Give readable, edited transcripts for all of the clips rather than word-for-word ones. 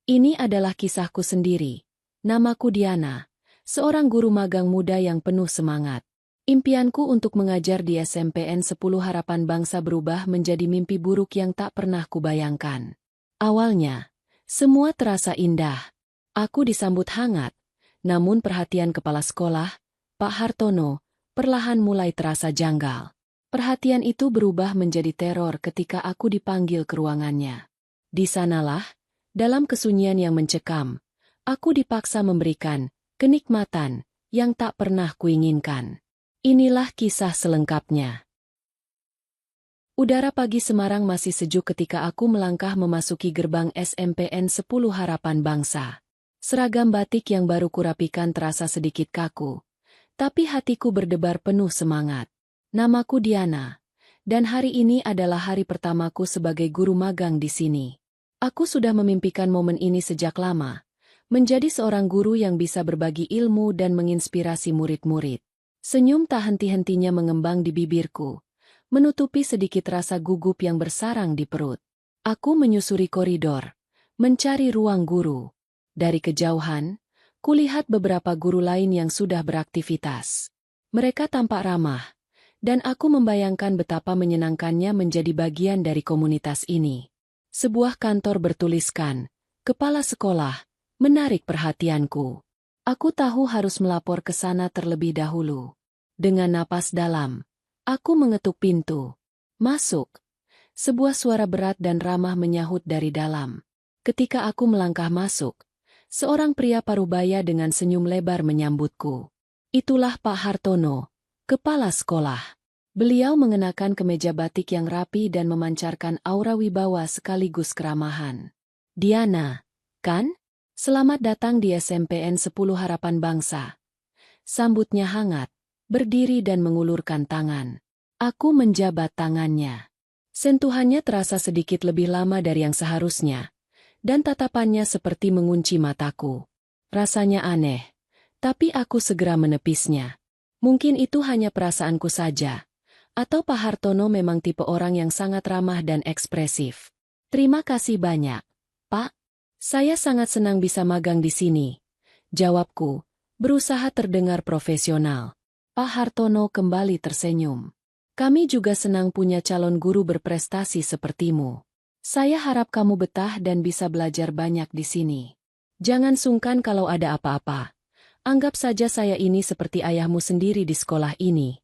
Ini adalah kisahku sendiri. Namaku Diana, seorang guru magang muda yang penuh semangat. Impianku untuk mengajar di SMPN 10 Harapan Bangsa berubah menjadi mimpi buruk yang tak pernah kubayangkan. Awalnya, semua terasa indah. Aku disambut hangat, namun perhatian kepala sekolah, Pak Hartono, perlahan mulai terasa janggal. Perhatian itu berubah menjadi teror ketika aku dipanggil ke ruangannya. Di sanalah, dalam kesunyian yang mencekam, aku dipaksa memberikan kenikmatan yang tak pernah kuinginkan. Inilah kisah selengkapnya. Udara pagi Semarang masih sejuk ketika aku melangkah memasuki gerbang SMPN 10 Harapan Bangsa. Seragam batik yang baru kurapikan terasa sedikit kaku, tapi hatiku berdebar penuh semangat. Namaku Diana, dan hari ini adalah hari pertamaku sebagai guru magang di sini. Aku sudah memimpikan momen ini sejak lama, menjadi seorang guru yang bisa berbagi ilmu dan menginspirasi murid-murid. Senyum tak henti-hentinya mengembang di bibirku, menutupi sedikit rasa gugup yang bersarang di perut. Aku menyusuri koridor, mencari ruang guru. Dari kejauhan, kulihat beberapa guru lain yang sudah beraktivitas. Mereka tampak ramah, dan aku membayangkan betapa menyenangkannya menjadi bagian dari komunitas ini. Sebuah kantor bertuliskan, "Kepala Sekolah," menarik perhatianku. Aku tahu harus melapor ke sana terlebih dahulu. Dengan napas dalam, aku mengetuk pintu. "Masuk." Sebuah suara berat dan ramah menyahut dari dalam. Ketika aku melangkah masuk, seorang pria parubaya dengan senyum lebar menyambutku. Itulah Pak Hartono, kepala sekolah. Beliau mengenakan kemeja batik yang rapi dan memancarkan aura wibawa sekaligus keramahan. "Diana, kan? Selamat datang di SMPN 10 Harapan Bangsa." Sambutnya hangat, berdiri dan mengulurkan tangan. Aku menjabat tangannya. Sentuhannya terasa sedikit lebih lama dari yang seharusnya, dan tatapannya seperti mengunci mataku. Rasanya aneh, tapi aku segera menepisnya. Mungkin itu hanya perasaanku saja. Atau Pak Hartono memang tipe orang yang sangat ramah dan ekspresif. "Terima kasih banyak, Pak. Saya sangat senang bisa magang di sini," jawabku, berusaha terdengar profesional. Pak Hartono kembali tersenyum. "Kami juga senang punya calon guru berprestasi sepertimu. Saya harap kamu betah dan bisa belajar banyak di sini. Jangan sungkan kalau ada apa-apa. Anggap saja saya ini seperti ayahmu sendiri di sekolah ini."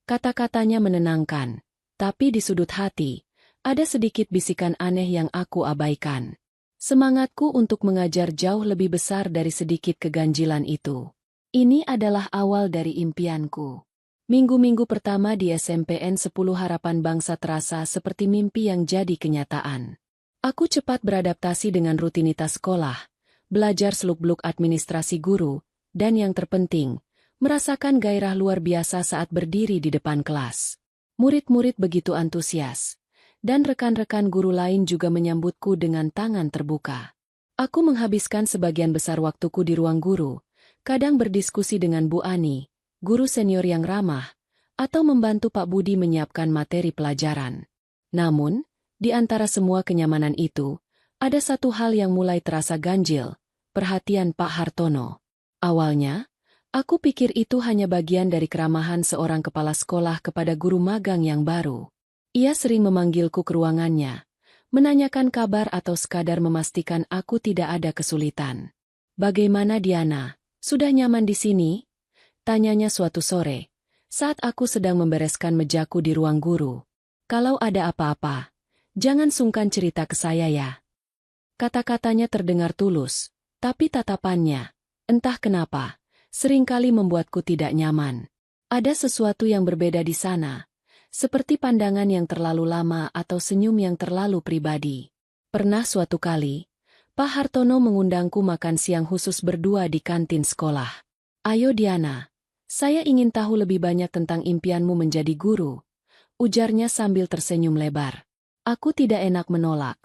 Kata-katanya menenangkan, tapi di sudut hati, ada sedikit bisikan aneh yang aku abaikan. Semangatku untuk mengajar jauh lebih besar dari sedikit keganjilan itu. Ini adalah awal dari impianku. Minggu-minggu pertama di SMPN 10 Harapan Bangsa terasa seperti mimpi yang jadi kenyataan. Aku cepat beradaptasi dengan rutinitas sekolah, belajar seluk-beluk administrasi guru, dan yang terpenting, merasakan gairah luar biasa saat berdiri di depan kelas. Murid-murid begitu antusias, dan rekan-rekan guru lain juga menyambutku dengan tangan terbuka. Aku menghabiskan sebagian besar waktuku di ruang guru, kadang berdiskusi dengan Bu Ani, guru senior yang ramah, atau membantu Pak Budi menyiapkan materi pelajaran. Namun, di antara semua kenyamanan itu, ada satu hal yang mulai terasa ganjil, perhatian Pak Hartono. Awalnya, aku pikir itu hanya bagian dari keramahan seorang kepala sekolah kepada guru magang yang baru. Ia sering memanggilku ke ruangannya, menanyakan kabar atau sekadar memastikan aku tidak ada kesulitan. "Bagaimana Diana? Sudah nyaman di sini?" tanyanya suatu sore, saat aku sedang membereskan mejaku di ruang guru. "Kalau ada apa-apa, jangan sungkan cerita ke saya ya." Kata-katanya terdengar tulus, tapi tatapannya, entah kenapa, seringkali membuatku tidak nyaman. Ada sesuatu yang berbeda di sana, seperti pandangan yang terlalu lama atau senyum yang terlalu pribadi. Pernah suatu kali, Pak Hartono mengundangku makan siang khusus berdua di kantin sekolah. "Ayo Diana, saya ingin tahu lebih banyak tentang impianmu menjadi guru," ujarnya sambil tersenyum lebar. Aku tidak enak menolak,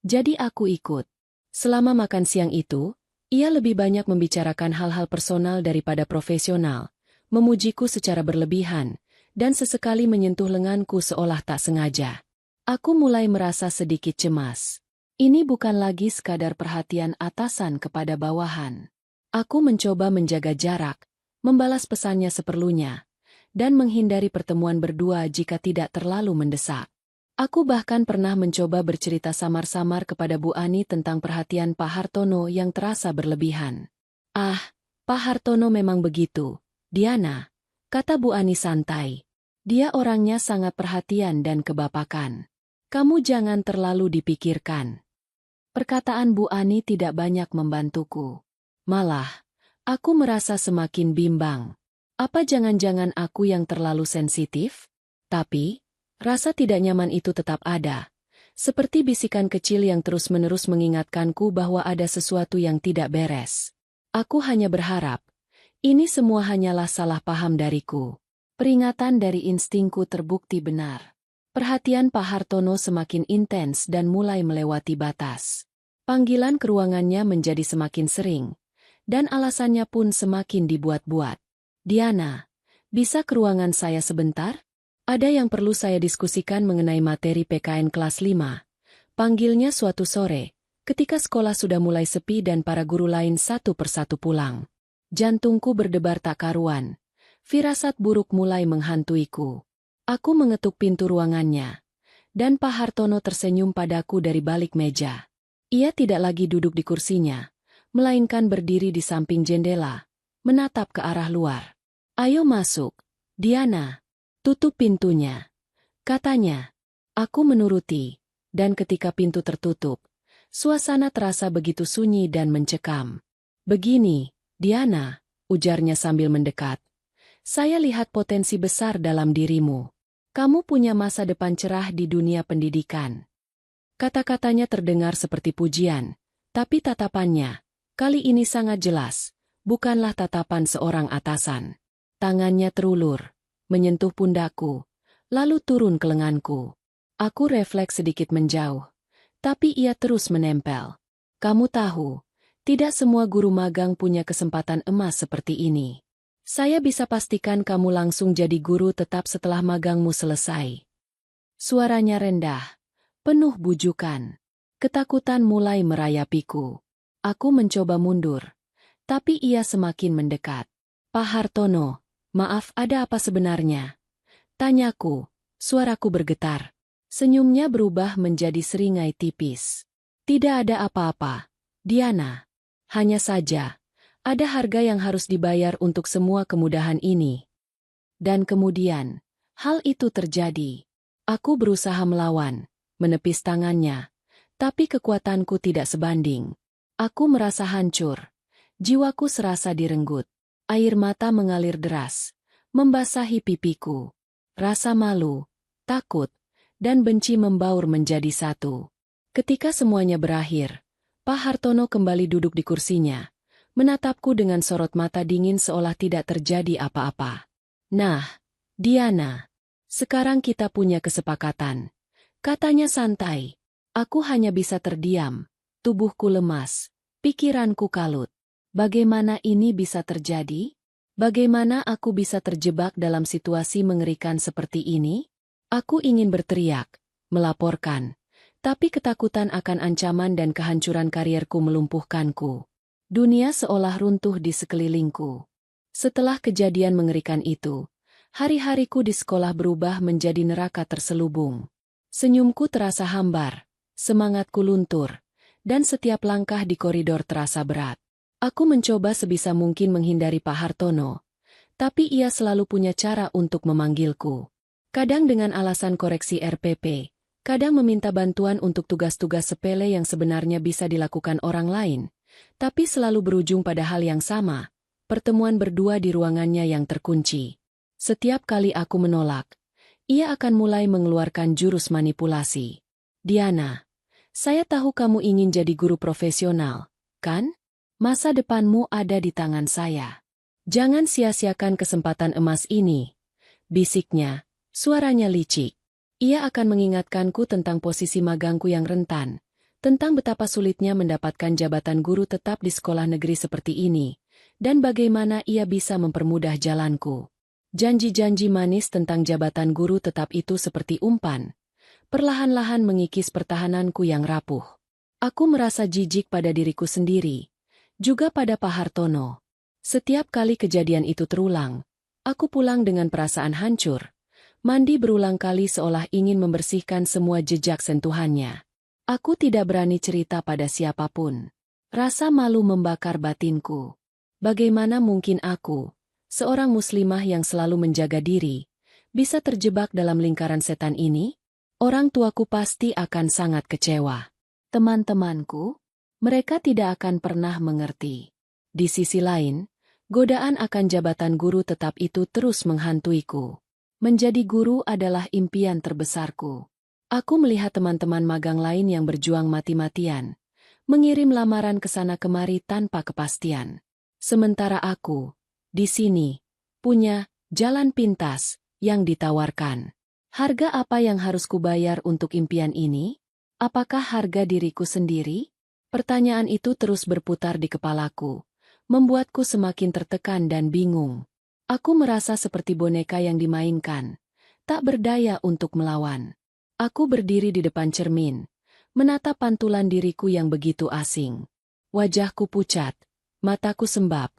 jadi aku ikut. Selama makan siang itu, ia lebih banyak membicarakan hal-hal personal daripada profesional, memujiku secara berlebihan, dan sesekali menyentuh lenganku seolah tak sengaja. Aku mulai merasa sedikit cemas. Ini bukan lagi sekadar perhatian atasan kepada bawahan. Aku mencoba menjaga jarak, membalas pesannya seperlunya, dan menghindari pertemuan berdua jika tidak terlalu mendesak. Aku bahkan pernah mencoba bercerita samar-samar kepada Bu Ani tentang perhatian Pak Hartono yang terasa berlebihan. "Ah, Pak Hartono memang begitu, Diana," kata Bu Ani santai. "Dia orangnya sangat perhatian dan kebapakan. Kamu jangan terlalu dipikirkan." Perkataan Bu Ani tidak banyak membantuku. Malah, aku merasa semakin bimbang. Apa jangan-jangan aku yang terlalu sensitif? Tapi, rasa tidak nyaman itu tetap ada. Seperti bisikan kecil yang terus-menerus mengingatkanku bahwa ada sesuatu yang tidak beres. Aku hanya berharap, ini semua hanyalah salah paham dariku. Peringatan dari instingku terbukti benar. Perhatian Pak Hartono semakin intens dan mulai melewati batas. Panggilan ke ruangannya menjadi semakin sering, dan alasannya pun semakin dibuat-buat. "Diana, bisa ke ruangan saya sebentar? Ada yang perlu saya diskusikan mengenai materi PKN kelas 5. Panggilnya suatu sore, ketika sekolah sudah mulai sepi dan para guru lain satu persatu pulang. Jantungku berdebar tak karuan. Firasat buruk mulai menghantuiku. Aku mengetuk pintu ruangannya, dan Pak Hartono tersenyum padaku dari balik meja. Ia tidak lagi duduk di kursinya, melainkan berdiri di samping jendela, menatap ke arah luar. "Ayo masuk, Diana. Tutup pintunya," katanya. Aku menuruti, dan ketika pintu tertutup, suasana terasa begitu sunyi dan mencekam. "Begini, Diana," ujarnya sambil mendekat. "Saya lihat potensi besar dalam dirimu. Kamu punya masa depan cerah di dunia pendidikan." Kata-katanya terdengar seperti pujian, tapi tatapannya, kali ini sangat jelas, bukanlah tatapan seorang atasan. Tangannya terulur, menyentuh pundakku, lalu turun ke lenganku. Aku refleks sedikit menjauh, tapi ia terus menempel. "Kamu tahu, tidak semua guru magang punya kesempatan emas seperti ini. Saya bisa pastikan kamu langsung jadi guru tetap setelah magangmu selesai." Suaranya rendah, penuh bujukan. Ketakutan mulai merayapiku. Aku mencoba mundur, tapi ia semakin mendekat. "Pak Hartono, maaf, ada apa sebenarnya?" tanyaku, suaraku bergetar. Senyumnya berubah menjadi seringai tipis. "Tidak ada apa-apa, Diana. Hanya saja, ada harga yang harus dibayar untuk semua kemudahan ini." Dan kemudian, hal itu terjadi. Aku berusaha melawan, menepis tangannya, tapi kekuatanku tidak sebanding. Aku merasa hancur. Jiwaku serasa direnggut. Air mata mengalir deras, membasahi pipiku. Rasa malu, takut, dan benci membaur menjadi satu. Ketika semuanya berakhir, Pak Hartono kembali duduk di kursinya, menatapku dengan sorot mata dingin seolah tidak terjadi apa-apa. "Nah, Diana, sekarang kita punya kesepakatan," katanya santai. Aku hanya bisa terdiam, tubuhku lemas, pikiranku kalut. Bagaimana ini bisa terjadi? Bagaimana aku bisa terjebak dalam situasi mengerikan seperti ini? Aku ingin berteriak, melaporkan, tapi ketakutan akan ancaman dan kehancuran karierku melumpuhkanku. Dunia seolah runtuh di sekelilingku. Setelah kejadian mengerikan itu, hari-hariku di sekolah berubah menjadi neraka terselubung. Senyumku terasa hambar, semangatku luntur, dan setiap langkah di koridor terasa berat. Aku mencoba sebisa mungkin menghindari Pak Hartono, tapi ia selalu punya cara untuk memanggilku. Kadang dengan alasan koreksi RPP, kadang meminta bantuan untuk tugas-tugas sepele yang sebenarnya bisa dilakukan orang lain, tapi selalu berujung pada hal yang sama, pertemuan berdua di ruangannya yang terkunci. Setiap kali aku menolak, ia akan mulai mengeluarkan jurus manipulasi. "Diana, saya tahu kamu ingin jadi guru profesional, kan? Masa depanmu ada di tangan saya. Jangan sia-siakan kesempatan emas ini," bisiknya, suaranya licik. Ia akan mengingatkanku tentang posisi magangku yang rentan, tentang betapa sulitnya mendapatkan jabatan guru tetap di sekolah negeri seperti ini, dan bagaimana ia bisa mempermudah jalanku. Janji-janji manis tentang jabatan guru tetap itu seperti umpan, perlahan-lahan mengikis pertahananku yang rapuh. Aku merasa jijik pada diriku sendiri, juga pada Pak Hartono. Setiap kali kejadian itu terulang, aku pulang dengan perasaan hancur. Mandi berulang kali seolah ingin membersihkan semua jejak sentuhannya. Aku tidak berani cerita pada siapapun. Rasa malu membakar batinku. Bagaimana mungkin aku, seorang muslimah yang selalu menjaga diri, bisa terjebak dalam lingkaran setan ini? Orang tuaku pasti akan sangat kecewa. Teman-temanku, mereka tidak akan pernah mengerti. Di sisi lain, godaan akan jabatan guru tetap itu terus menghantuiku. Menjadi guru adalah impian terbesarku. Aku melihat teman-teman magang lain yang berjuang mati-matian, mengirim lamaran ke sana kemari tanpa kepastian. Sementara aku, di sini, punya jalan pintas yang ditawarkan. Harga apa yang harus kubayar untuk impian ini? Apakah harga diriku sendiri? Pertanyaan itu terus berputar di kepalaku, membuatku semakin tertekan dan bingung. Aku merasa seperti boneka yang dimainkan, tak berdaya untuk melawan. Aku berdiri di depan cermin, menatap pantulan diriku yang begitu asing. Wajahku pucat, mataku sembab,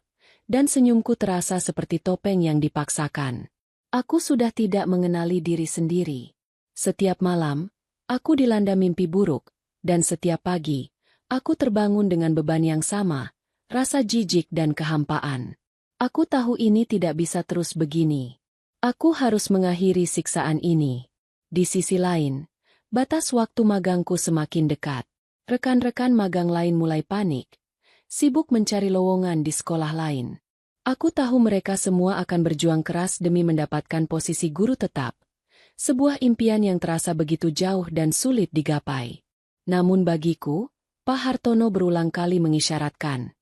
dan senyumku terasa seperti topeng yang dipaksakan. Aku sudah tidak mengenali diri sendiri. Setiap malam, aku dilanda mimpi buruk, dan setiap pagi, aku terbangun dengan beban yang sama, rasa jijik dan kehampaan. Aku tahu ini tidak bisa terus begini. Aku harus mengakhiri siksaan ini. Di sisi lain, batas waktu magangku semakin dekat. Rekan-rekan magang lain mulai panik, sibuk mencari lowongan di sekolah lain. Aku tahu mereka semua akan berjuang keras demi mendapatkan posisi guru tetap. Sebuah impian yang terasa begitu jauh dan sulit digapai. Namun bagiku, Pak Hartono berulang kali mengisyaratkan,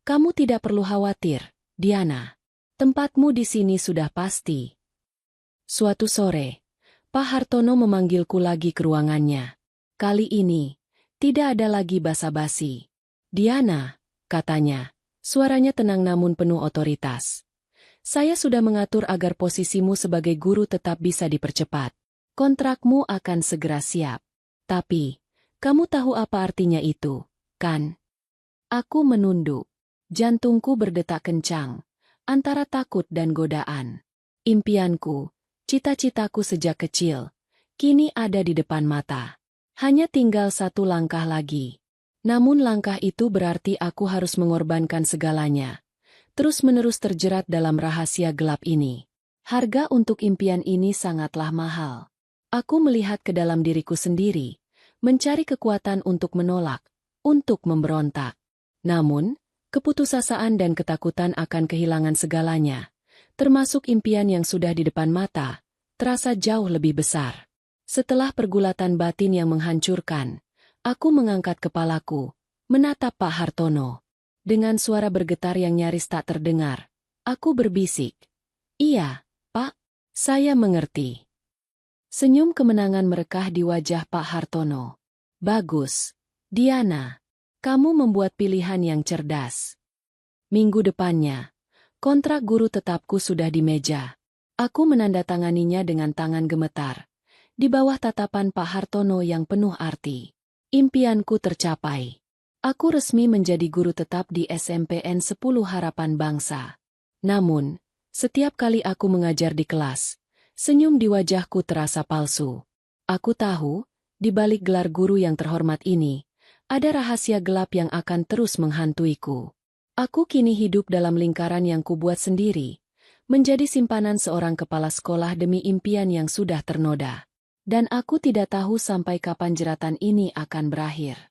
"Kamu tidak perlu khawatir, Diana. Tempatmu di sini sudah pasti." Suatu sore, Pak Hartono memanggilku lagi ke ruangannya. Kali ini, tidak ada lagi basa-basi. "Diana," katanya, suaranya tenang namun penuh otoritas. "Saya sudah mengatur agar posisimu sebagai guru tetap bisa dipercepat. Kontrakmu akan segera siap. Tapi, kamu tahu apa artinya itu, kan?" Aku menunduk. Jantungku berdetak kencang, antara takut dan godaan. Impianku, cita-citaku sejak kecil, kini ada di depan mata. Hanya tinggal satu langkah lagi. Namun langkah itu berarti aku harus mengorbankan segalanya. Terus-menerus terjerat dalam rahasia gelap ini. Harga untuk impian ini sangatlah mahal. Aku melihat ke dalam diriku sendiri, mencari kekuatan untuk menolak, untuk memberontak. Namun, keputusasaan dan ketakutan akan kehilangan segalanya, termasuk impian yang sudah di depan mata, terasa jauh lebih besar. Setelah pergulatan batin yang menghancurkan, aku mengangkat kepalaku, menatap Pak Hartono. Dengan suara bergetar yang nyaris tak terdengar, aku berbisik, "Iya, Pak, saya mengerti." Senyum kemenangan merekah di wajah Pak Hartono. "Bagus, Diana. Kamu membuat pilihan yang cerdas." Minggu depannya, kontrak guru tetapku sudah di meja. Aku menandatanganinya dengan tangan gemetar, di bawah tatapan Pak Hartono yang penuh arti. Impianku tercapai. Aku resmi menjadi guru tetap di SMPN 10 Harapan Bangsa. Namun, setiap kali aku mengajar di kelas, senyum di wajahku terasa palsu. Aku tahu, di balik gelar guru yang terhormat ini, ada rahasia gelap yang akan terus menghantuiku. Aku kini hidup dalam lingkaran yang kubuat sendiri, menjadi simpanan seorang kepala sekolah demi impian yang sudah ternoda. Dan aku tidak tahu sampai kapan jeratan ini akan berakhir.